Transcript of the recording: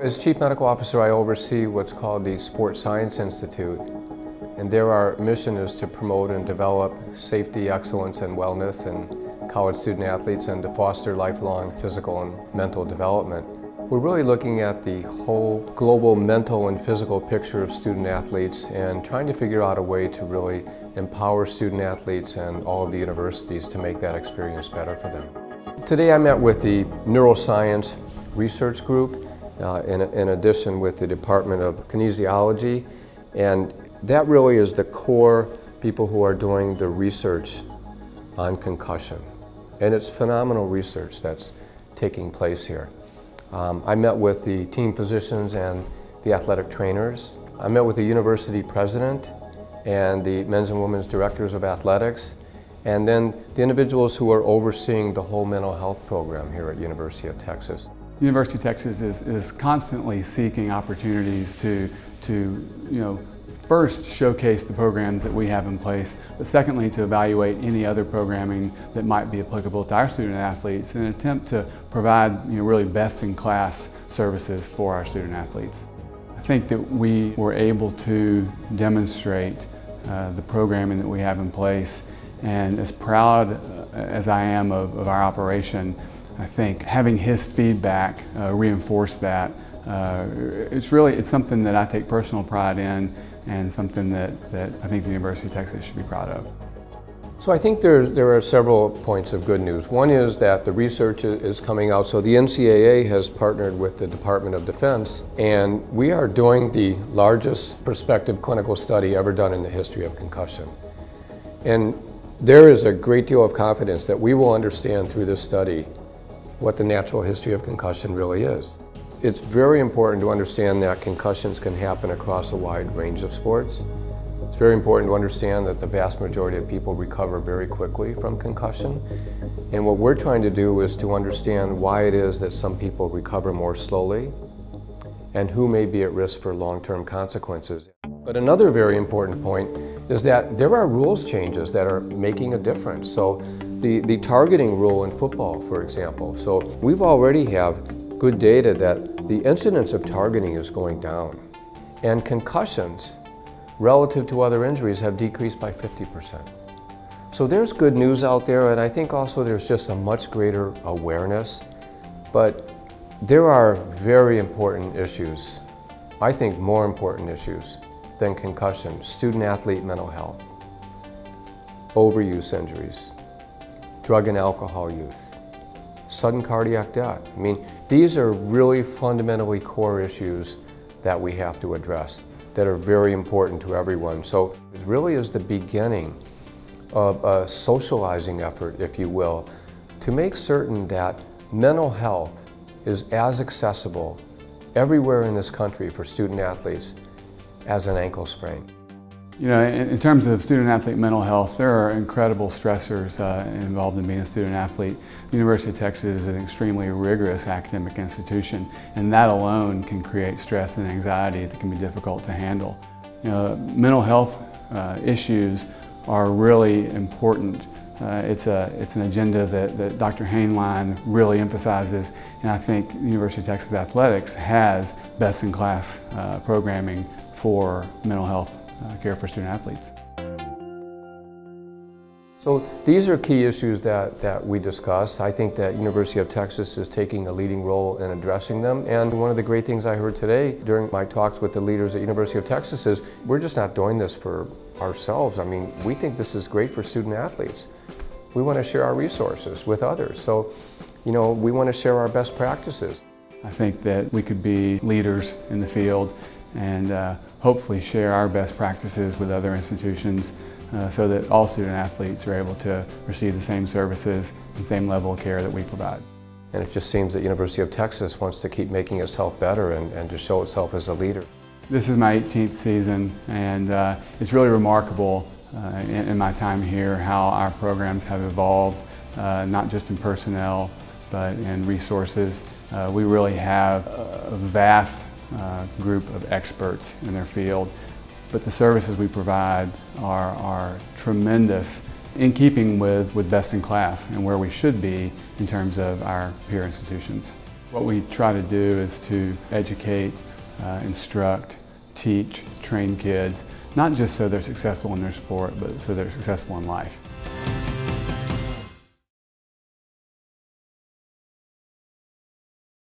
As Chief Medical Officer, I oversee what's called the Sports Science Institute, and there our mission is to promote and develop safety, excellence, and wellness in college student athletes and to foster lifelong physical and mental development. We're really looking at the whole global mental and physical picture of student athletes and trying to figure out a way to really empower student athletes and all of the universities to make that experience better for them. Today I met with the Neuroscience Research Group, in addition with the Department of Kinesiology, and that really is the core people who are doing the research on concussion. And it's phenomenal research that's taking place here. I met with the team physicians and the athletic trainers. I met with the university president and the men's and women's directors of athletics, and then the individuals who are overseeing the whole mental health program here at University of Texas. University of Texas is constantly seeking opportunities to first showcase the programs that we have in place, but secondly to evaluate any other programming that might be applicable to our student athletes in an attempt to provide really best-in-class services for our student athletes. I think that we were able to demonstrate the programming that we have in place, and as proud as I am of our operation, I think having his feedback reinforced that. It's something that I take personal pride in and something that I think the University of Texas should be proud of. So I think there are several points of good news. One is that the research is coming out. So the NCAA has partnered with the Department of Defense, and we are doing the largest prospective clinical study ever done in the history of concussion. And there is a great deal of confidence that we will understand through this study what the natural history of concussion really is. It's very important to understand that concussions can happen across a wide range of sports. It's very important to understand that the vast majority of people recover very quickly from concussion. And what we're trying to do is to understand why it is that some people recover more slowly and who may be at risk for long-term consequences. But another very important point is that there are rules changes that are making a difference. So the targeting rule in football, for example. So we've already have good data that the incidence of targeting is going down. And concussions, relative to other injuries, have decreased by 50%. So there's good news out there, and I think also there's just a much greater awareness. But there are very important issues, I think more important issues than concussion: student-athlete mental health, overuse injuries, drug and alcohol use, sudden cardiac death. I mean, these are really fundamentally core issues that we have to address that are very important to everyone. So it really is the beginning of a socializing effort, if you will, to make certain that mental health is as accessible everywhere in this country for student athletes as an ankle sprain. In terms of student-athlete mental health, there are incredible stressors involved in being a student-athlete. The University of Texas is an extremely rigorous academic institution, and that alone can create stress and anxiety that can be difficult to handle. Mental health issues are really important. It's an agenda that Dr. Hainline really emphasizes, and I think the University of Texas Athletics has best-in-class programming for mental health care for student athletes. So these are key issues that we discuss. I think that University of Texas is taking a leading role in addressing them. And one of the great things I heard today during my talks with the leaders at University of Texas is we're just not doing this for ourselves. I mean, we think this is great for student athletes. We want to share our resources with others. So, we want to share our best practices. I think that we could be leaders in the field and hopefully share our best practices with other institutions so that all student athletes are able to receive the same services and same level of care that we provide. And it just seems that University of Texas wants to keep making itself better and to show itself as a leader. This is my 18th season, and it's really remarkable in my time here how our programs have evolved, not just in personnel, but in resources. We really have a vast group of experts in their field, but the services we provide are tremendous in keeping with best in class and where we should be in terms of our peer institutions. What we try to do is to educate, instruct, teach, train kids, not just so they're successful in their sport, but so they're successful in life.